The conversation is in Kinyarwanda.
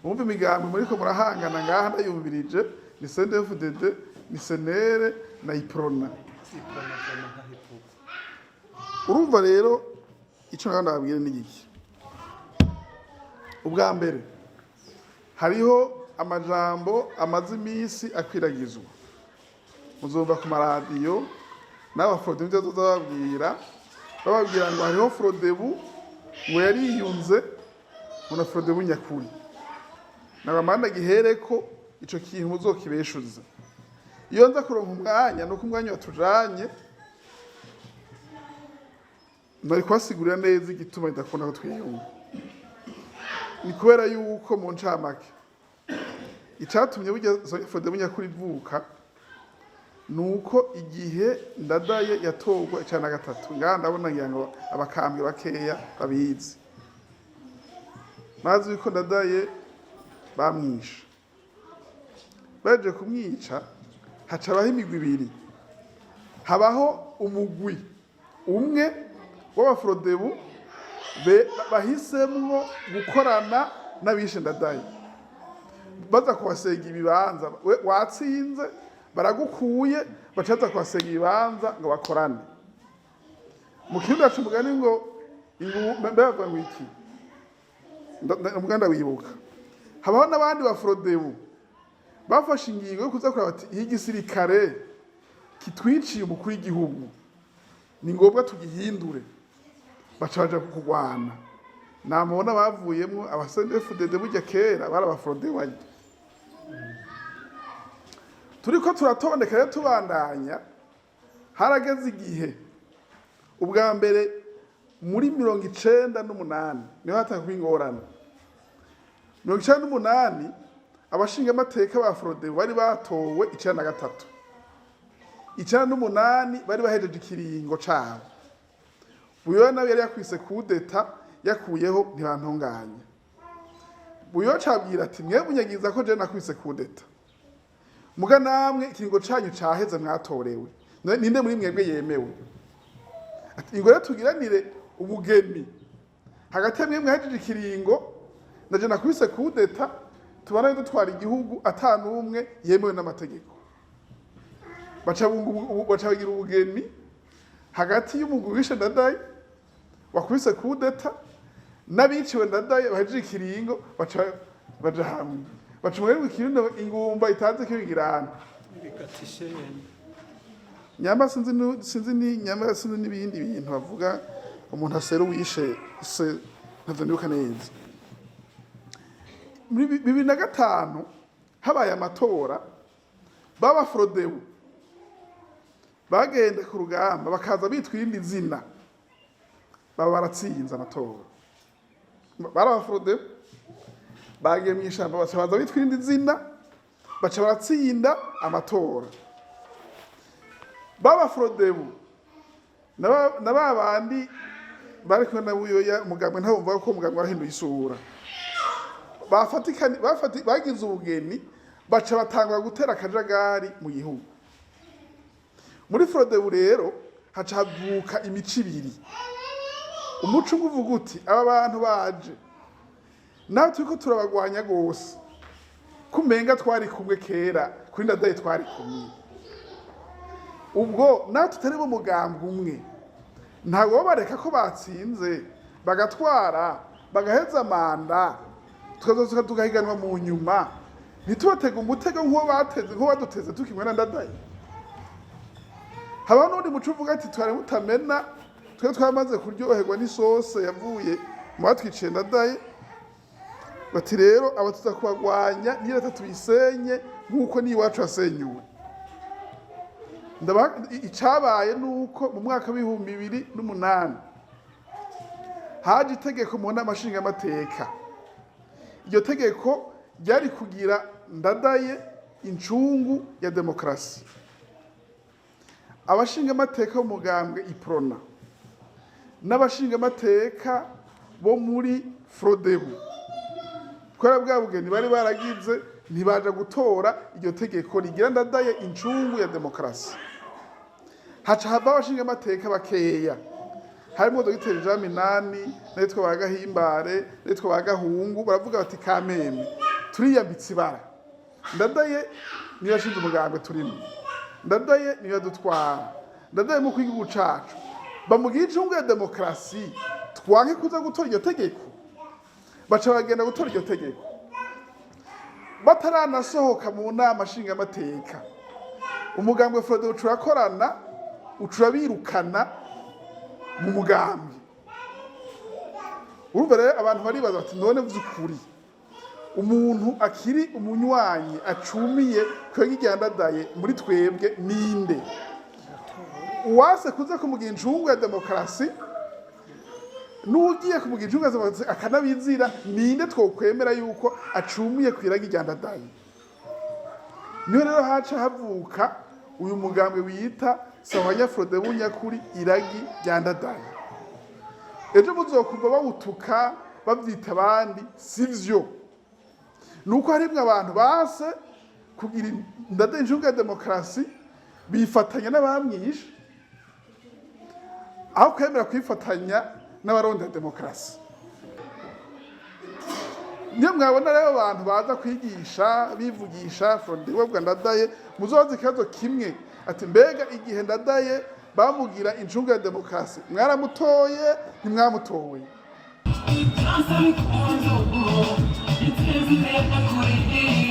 umva imigambi muriko murahangana ngaha ndayumvirije ni CNDD-FDD ni senere na iprona urumva rero ico ndababwira ni iki ubwa mbere hariho amajambo amaze imisi akwiragizwa muzumva ku maradiyo n'abafrodebu byo bababwira ngo hariho frodebu ngo yariyunze muna frodebu nyakuri nabamanda gihereko ico kintu muzokibeshuza iyo nza kuronka umwanya nuko umwanya watujanye nari kwasigurira neza igituma ndakunda ko twiyunga ni kubera yuko mu ncamake icatumye burya frodebu nyakuri ivuka nuko igihe ndadaye yatorwa icana gatatu ngaha ndabona ngira ngo abakambwe bakeya babizi mazi yuko ndadaye bamwisha baje kumwica hacabaho imigwi ibiri habaho umugwi umwe w'abafrodebu bahisemwo gukorana n'abishe ndadaye baza kubasega ibibanza watsinze baragukuye bacaza kubasega ibibanza ngo bakorane mu kirundi haca umugani ngo mbebavuga ngo iki umuganda wibuka habaho n'abandi bafrodebu bafashe ingingo yo kuza kuraba bati iyo igisirikare kitwiciye umukuru w'igihugu ni ngombwa tugihindure baca baja kurwana namubona bavuyemwo aba-CNDD-FDD burya kera bari abafrodebu barya turiko turatondeka rero tubandanya harageze igihe ubwa mbere muri 98 niho hataka kuba ingorane 98 abashinga amateka ba frodebu bari batowe 93 98 bari bahejeje ikiringo cabo buyo nawe yari yakwise kudeta yakuyeho ntibantunganya buyo cabwira ati mwe bunyagiza ko je nakwise kudeta muga namwe ikiringo canyu caheze mwatorewe ninde muri mwebwe yemewe ati ingore tugiranire ubugeni hagati mwe mwahejeje ikiringo naje nakwise kudeta tubana dutwara igihugu atanumwe yemewe n'amategeko bacabagira ubugeni hagati y'umugwi wishe ndadaye wakwise kudeta n'abiciwe ndadaye bahejeje ikiringo baja hamwe bacumwe ikirundo ingumba itaze kwigirana nyamba sinzi ni nyamba sinzi n'ibindi bintu bavuga umuntu asero wishe se ntazanibuka neza muri 2005 habaye amatora baba frodebu bagenda ku rugamba bakaza bitwa irindi zina baba baratsinze amatora bara frodebu bagiye mwishamba bacabaza bitwa irindi zina baca baratsinda amatora baba frodebu na babandi bari kumwe na buyoya mugambwe ntabumva ko mugambwe arahinduye isura bagize ubugeni baca batangwa gutera akajagari mu gihugu muri frodebu rero haca havuka imico ibiri umuco uvuga uti aba bantu baje nawe turiko turabagwanya gose kumenga twari kumwe kera kuri ndadaye twari kumwe ubwo nawe tutari bo mugambwe umwe ntago bareka ko batsinze bagatwara bagaheza manda tukazosuka tugahiganwa mu nyuma ntitubatega umutego nk'uwo bateze nk'uwo baduteze tukimwe na ndadaye haba n'undi muco uvuga ati twari mutamena twe twamaze kuryoherwa n'isose yavuye mu batwiciye ndadaye bati rero abatuza kubagwanya niyo tubisenye nk'uko n'iwacu hasenyuwe icabaye nuko mu mwaka w'ibihumbi 2008 haje itegeko mu nama nshingamateka iryo tegeko ryari kugira ndadaye incungu ya demokrasi abashingamateka b'umugambwe iprona n'abashingamateka bo muri frodebu kubera bwa bugeni bari baragize ntibaja gutora iryo tegeko rigira ndadaye incungu ya demokrasi haca hava abashingamateka bakeya harimo Dr. Jean Minani n'itwa Bagahimbare n'itwa Bagahungu baravuga bati Kameme turiyambitse ibara. Ndadaye niyo yashinze umugambwe turimo, Ndadaye niyo yadutwara, Ndadaye mu kwigihugu cacu bamugira incungu ya demokarasi, twanke kuza gutora iryo tegeko, baca bagenda gutora iryo tegeko bataranasohoka mu nama nshingamateka. Umugambwe Frode ucurakorana, ucurabirukana mu mugambi. Urumva rero abantu baribaza bati none vy'ukuri umuntu akiri umunywanyi acumiye kwega irya Ndadaye muri twebwe ninde? Uwase kuza kumugira incungu ya demokarasi n'ugiye kumugira incungu ya demokarasi akanabizira, ninde twokwemera yuko acumiye kwiraga irya Ndadaye? Niyo rero haca havuka uyu mugambwe wiyita Sahwanya Frode w'unyakuri iragi rya Ndadaye. Ejo muzokumva bawutuka bavyita abandi, sivyo. Nuko harimwe abantu base kugira Ndadaye incungu ya demokarasi bifatanya n'abamwishe aho kwemera kwifatanya n'abaronda demokarasi. Niyo mwabona rero abantu baza kwigisha bivugisha Frode webwa Ndadaye, muzobaza ikibazo kimwe ati mbega igihe Ndadaye bamugira incungu ya demokarasi mwaramutoye ntimwamutoye? It's